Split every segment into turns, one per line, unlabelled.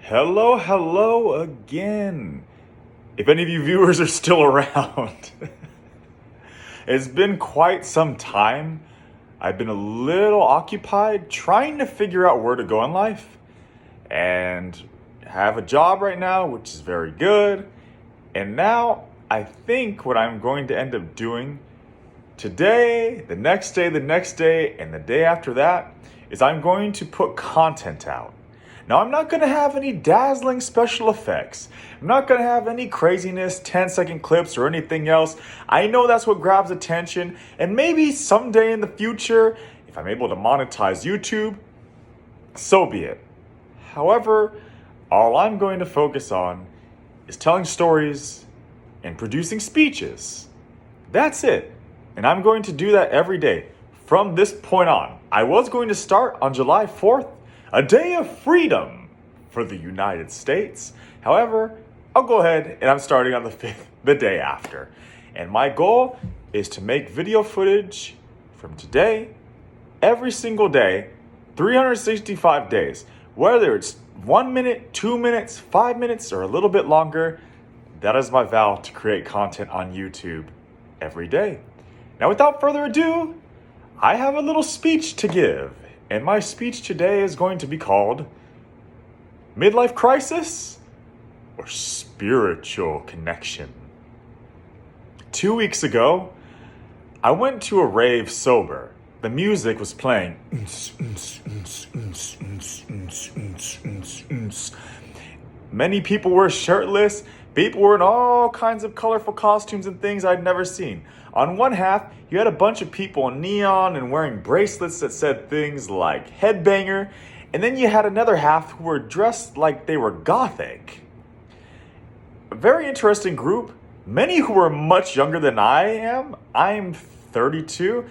Hello again. If any of you viewers are still around, it's been quite some time. I've been a little occupied trying to figure out where to go in life and have a job right now, which is very good. And now I think what I'm going to end up doing today, the next day, and the day after that is I'm going to put content out. Now, I'm not going to have any dazzling special effects. I'm not going to have any craziness, 10-second clips or anything else. I know that's what grabs attention. And maybe someday in the future, if I'm able to monetize YouTube, so be it. However, all I'm going to focus on is telling stories and producing speeches. That's it. And I'm going to do that every day from this point on. I was going to start on July 4th, a day of freedom for the United States. However, I'll go ahead and I'm starting on the 5th, the day after. And my goal is to make video footage from today, every single day, 365 days. Whether it's 1 minute, 2 minutes, 5 minutes, or a little bit longer, that is my vow to create content on YouTube every day. Now, without further ado, I have a little speech to give. And my speech today is going to be called Midlife Crisis or Spiritual Connection. 2 weeks ago, I went to a rave sober. The music was playing. Many people were shirtless. People were in all kinds of colorful costumes and things I'd never seen. On one half, you had a bunch of people in neon and wearing bracelets that said things like headbanger. And then you had another half who were dressed like they were gothic. A very interesting group. Many who were much younger than I am. I'm 32.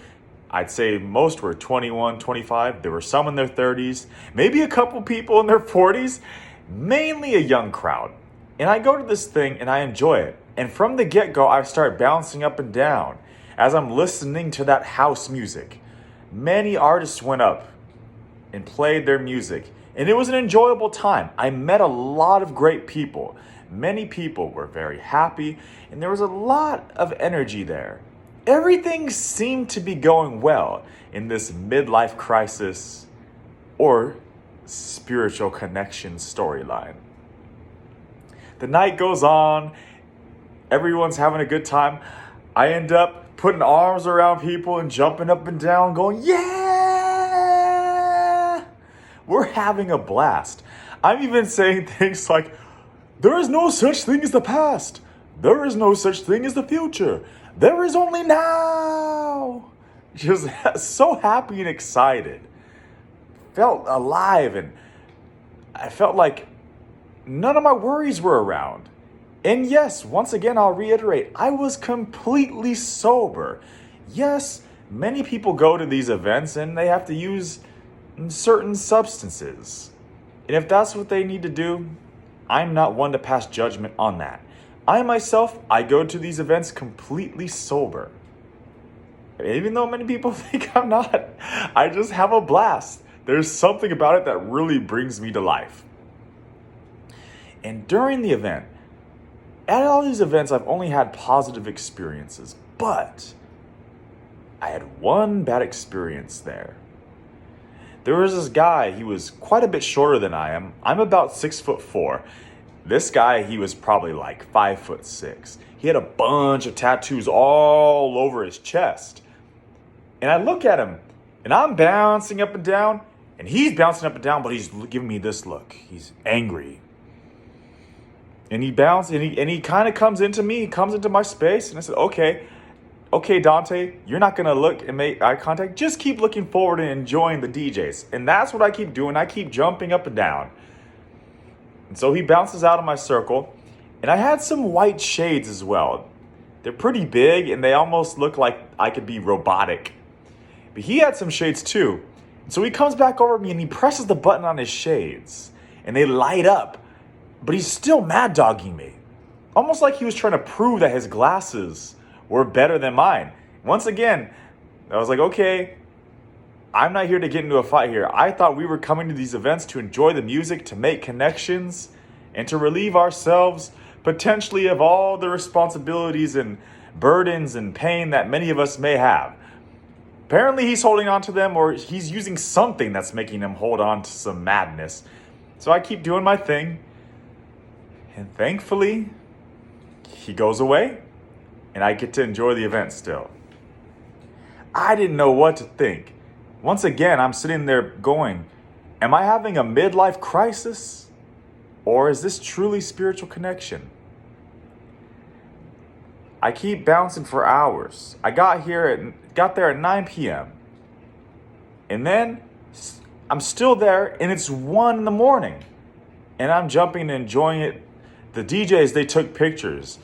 I'd say most were 21, 25. There were some in their 30s. Maybe a couple people in their 40s. Mainly a young crowd. And I go to this thing and I enjoy it. And from the get-go, I start bouncing up and down as I'm listening to that house music. Many artists went up and played their music. And it was an enjoyable time. I met a lot of great people. Many people were very happy. And there was a lot of energy there. Everything seemed to be going well in this midlife crisis or spiritual connection storyline. The night goes on. Everyone's having a good time. I end up putting arms around people and jumping up and down going, yeah! We're having a blast. I'm even saying things like, there is no such thing as the past. There is no such thing as the future. There is only now. Just so happy and excited. Felt alive, and I felt like none of my worries were around. And yes, once again, I'll reiterate, I was completely sober. Yes, many people go to these events and they have to use certain substances. And if that's what they need to do, I'm not one to pass judgment on that. I go to these events completely sober. Even though many people think I'm not, I just have a blast. There's something about it that really brings me to life. And during the event, at all these events, I've only had positive experiences, but I had one bad experience there. There was this guy, he was quite a bit shorter than I am. I'm about 6'4". This guy, he was probably like 5'6". He had a bunch of tattoos all over his chest. And I look at him, and I'm bouncing up and down, and he's bouncing up and down, but he's giving me this look. He's angry. And he bounced, and he kind of comes into me, he comes into my space, and I said, okay, Dante, you're not going to look and make eye contact. Just keep looking forward and enjoying the DJs. And that's what I keep doing. I keep jumping up and down. And so he bounces out of my circle, and I had some white shades as well. They're pretty big, and they almost look like I could be robotic. But he had some shades too. And so he comes back over me, and he presses the button on his shades, and they light up. But he's still mad dogging me. Almost like he was trying to prove that his glasses were better than mine. Once again, I was like, okay, I'm not here to get into a fight here. I thought we were coming to these events to enjoy the music, to make connections, and to relieve ourselves potentially of all the responsibilities and burdens and pain that many of us may have. Apparently he's holding on to them, or he's using something that's making him hold on to some madness. So I keep doing my thing. And thankfully, he goes away and I get to enjoy the event still. I didn't know what to think. Once again, I'm sitting there going, am I having a midlife crisis? Or is this truly spiritual connection? I keep bouncing for hours. I got there at 9 p.m. And then I'm still there and it's 1 in the morning. And I'm jumping and enjoying it. The DJs, they took pictures.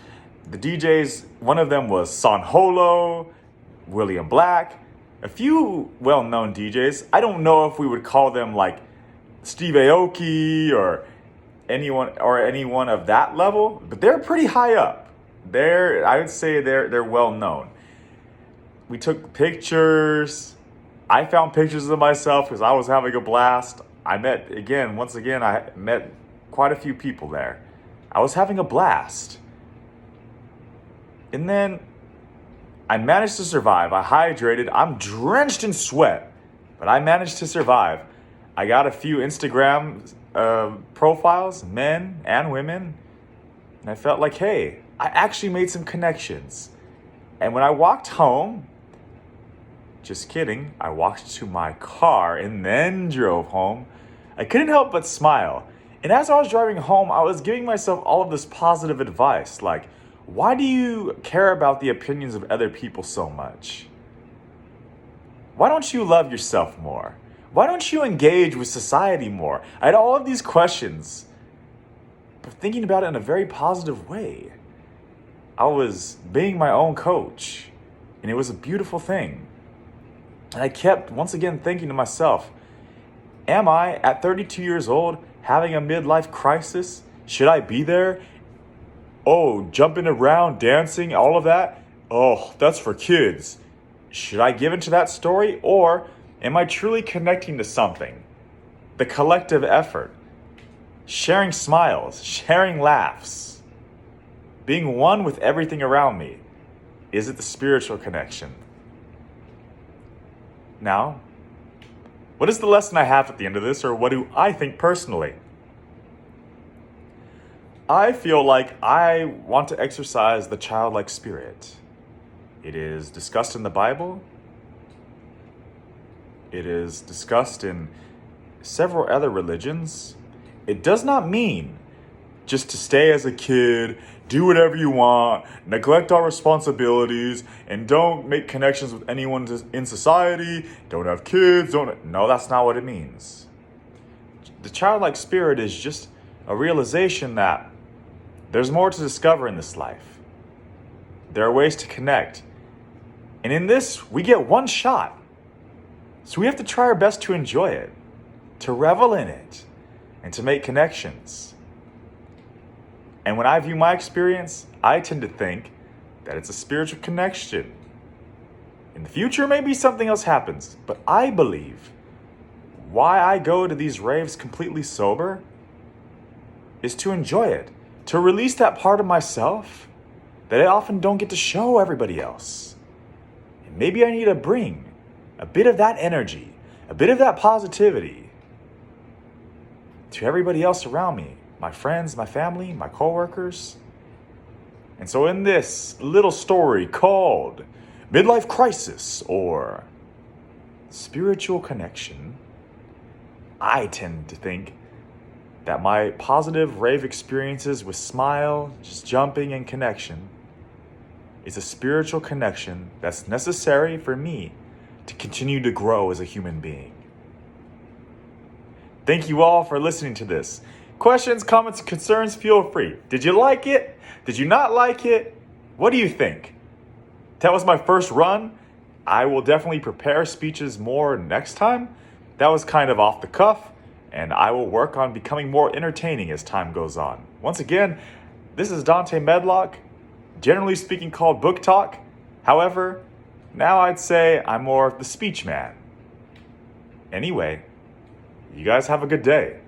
The DJs, one of them was San Holo, William Black, a few well-known DJs. I don't know if we would call them like Steve Aoki or anyone of that level, but they're pretty high up. I would say they're well-known. We took pictures. I found pictures of myself because I was having a blast. I met quite a few people there. I was having a blast. And then I managed to survive. I hydrated. I'm drenched in sweat, but I managed to survive. I got a few Instagram profiles, men and women, and I felt like, hey, I actually made some connections. And when I walked home, just kidding, I walked to my car and then drove home, I couldn't help but smile. And as I was driving home, I was giving myself all of this positive advice, like, why do you care about the opinions of other people so much? Why don't you love yourself more? Why don't you engage with society more? I had all of these questions, but thinking about it in a very positive way. I was being my own coach, and it was a beautiful thing. And I kept, once again, thinking to myself, am I, at 32 years old, having a midlife crisis? Should I be there? Oh, jumping around, dancing, all of that? Oh, that's for kids. Should I give into that story? Or am I truly connecting to something? The collective effort. Sharing smiles, sharing laughs. Being one with everything around me. Is it the spiritual connection? Now, what is the lesson I have at the end of this, or what do I think personally? I feel like I want to exercise the childlike spirit. It is discussed in the Bible. It is discussed in several other religions. It does not mean just to stay as a kid, do whatever you want, neglect our responsibilities, and don't make connections with anyone in society, don't have kids, No, that's not what it means. The childlike spirit is just a realization that there's more to discover in this life. There are ways to connect. And in this, we get one shot. So we have to try our best to enjoy it, to revel in it, and to make connections. And when I view my experience, I tend to think that it's a spiritual connection. In the future, maybe something else happens, but I believe why I go to these raves completely sober is to enjoy it, to release that part of myself that I often don't get to show everybody else. And maybe I need to bring a bit of that energy, a bit of that positivity to everybody else around me, my friends, my family, my coworkers. And so in this little story called Midlife Crisis or Spiritual Connection, I tend to think that my positive rave experiences with smile, just jumping, and connection is a spiritual connection that's necessary for me to continue to grow as a human being. Thank you all for listening to this. Questions, comments, and concerns, feel free. Did you like it? Did you not like it? What do you think? That was my first run. I will definitely prepare speeches more next time. That was kind of off the cuff, and I will work on becoming more entertaining as time goes on. Once again, this is Dante Medlock, generally speaking called Book Talk. However, now I'd say I'm more of the speech man. Anyway, you guys have a good day.